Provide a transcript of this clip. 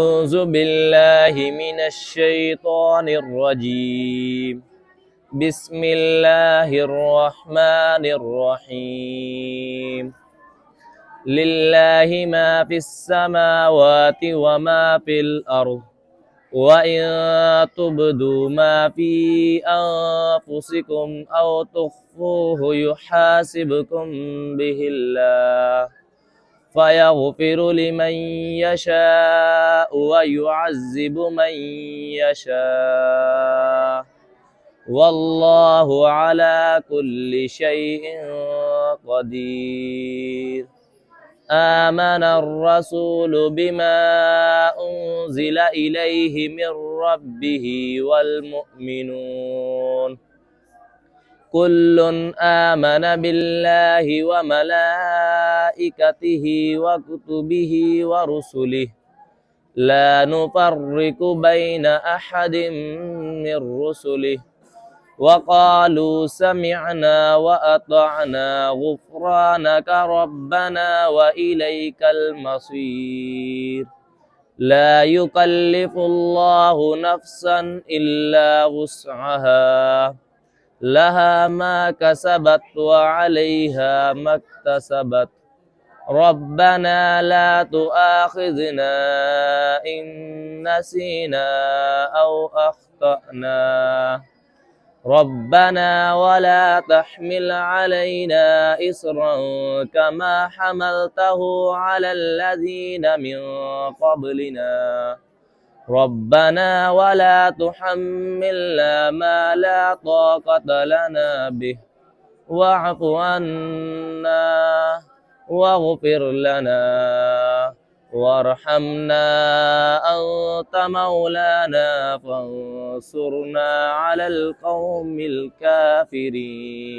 أعوذ بالله من الشيطان الرجيم. بسم الله الرحمن الرحيم. لله ما في السماوات وما في الأرض وإن تبدوا ما في أنفسكم أو تخفوه يحاسبكم به الله فيغفر لمن يشاء ويعذب من يشاء والله على كل شيء قدير. آمن الرسول بما أنزل إليه من ربه والمؤمنون كل آمن بالله وملائكته وكتبه ورسله لا نفرق بين أحد من رسله وقالوا سمعنا وأطعنا غفرانك ربنا وإليك المصير. لا يكلف الله نفسا إلا وسعها لها ما كسبت وعليها ما اكتسبت ربنا لا تؤاخذنا إن نسينا أو أخطأنا ربنا ولا تحمل علينا إصرا كما حملته على الذين من قبلنا ربنا ولا تحملنا ما لا طاقة لنا به واعف عنا واغفر لنا وارحمنا أنت مولانا فانصرنا على القوم الكافرين.